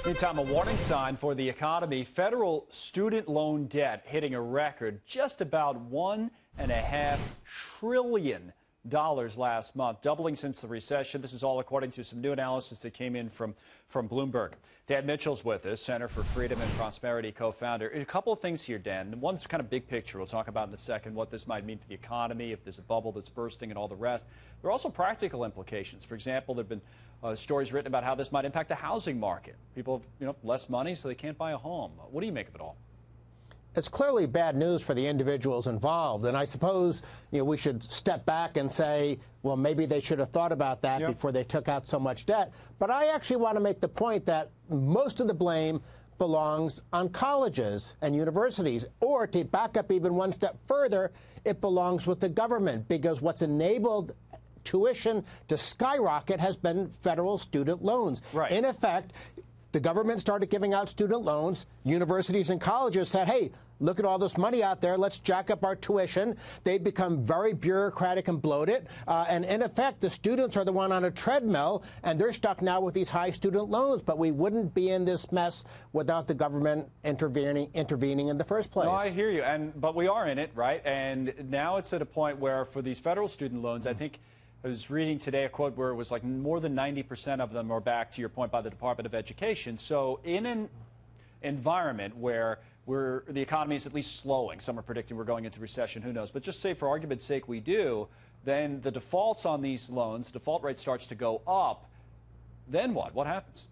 Meantime, a warning sign for the economy. Federal student loan debt hitting a record, just about $1.5 trillion last month, doubling since the recession. This is all according to some new analysis that came in from Bloomberg. Dan Mitchell's with us, Center for Freedom and Prosperity co-founder. A couple of things here, Dan. One's kind of big picture. We'll talk about in a second what this might mean for the economy, if there's a bubble that's bursting and all the rest. There are also practical implications. For example, there have been stories written about how this might impact the housing market. People have, less money, so they can't buy a home. What do you make of it all? It's clearly bad news for the individuals involved. And I suppose, we should step back and say, well, maybe they should have thought about that before they took out so much debt. But I actually want to make the point that most of the blame belongs on colleges and universities. Or to back up even one step further, it belongs with the government, because what's enabled tuition to skyrocket has been federal student loans. Right. In effect, the government started giving out student loans. Universities and colleges said, hey, look at all this money out there. Let's jack up our tuition. They've become very bureaucratic and bloated. And in effect, the students are the one on a treadmill, and they're stuck now with these high student loans. But we wouldn't be in this mess without the government intervening in the first place. No, I hear you. But we are in it, right? And now it's at a point where for these federal student loans, I think I was reading today a quote where it was like more than 90% of them are backed, to your point, by the Department of Education. So in an environment where the economy is at least slowing, some are predicting we're going into recession, who knows, but just say for argument's sake we do, then the defaults on these loans, default rate starts to go up. Then what? What happens?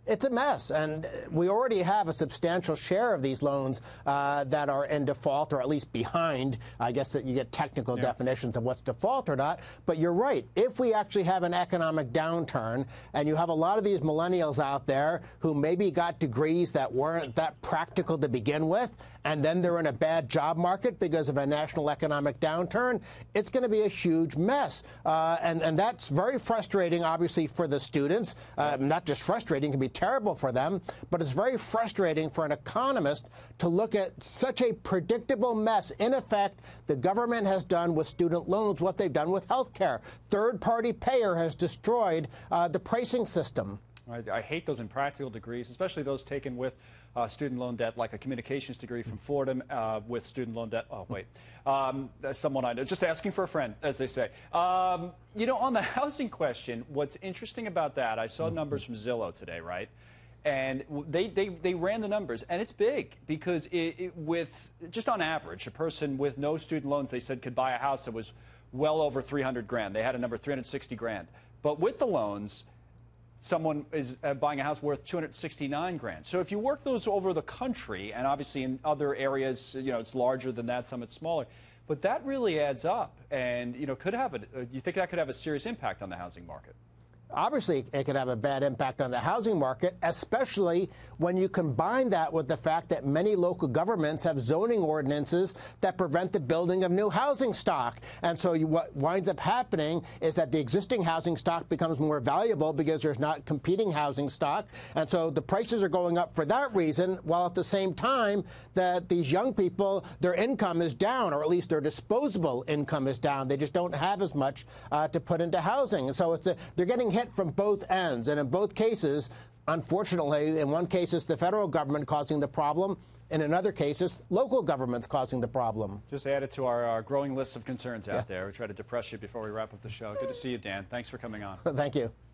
It's a mess, and we already have a substantial share of these loans that are in default, or at least behind. I guess that you get technical definitions of what's default or not. But you're right. If we actually have an economic downturn, and you have a lot of these millennials out there who maybe got degrees that weren't that practical to begin with, and then they're in a bad job market because of a national economic downturn, it's going to be a huge mess. And that's very frustrating, obviously, for the students. Not just frustrating, it can be terrible for them, but it's very frustrating for an economist to look at such a predictable mess. In effect, the government has done with student loans what they've done with health care. Third-party payer has destroyed the pricing system. I hate those impractical degrees, especially those taken with student loan debt, like a communications degree from Fordham with student loan debt. Oh, wait. That's someone I know. Just asking for a friend, as they say. On the housing question, what's interesting about that, I saw numbers from Zillow today, right? And they ran the numbers, and it's big because with just on average, a person with no student loans, they said, could buy a house that was well over 300 grand. They had a number 360 grand. But with the loans, someone is buying a house worth 269 grand. So if you work those over the country, and obviously in other areas, it's larger than that, some it's smaller, but that really adds up, and could have do you think that could have a serious impact on the housing market? Obviously, it could have a bad impact on the housing market, especially when you combine that with the fact that many local governments have zoning ordinances that prevent the building of new housing stock. And so what winds up happening is that the existing housing stock becomes more valuable because there's not competing housing stock. And so the prices are going up for that reason, while at the same time that these young people, their income is down, or at least their disposable income is down. They just don't have as much to put into housing. So they're getting hit from both ends. And in both cases, unfortunately, in one case, it's the federal government causing the problem. In another cases, local governments causing the problem. Just add it to our growing list of concerns out there. We try to depress you before we wrap up the show. Good to see you, Dan. Thanks for coming on. Thank you.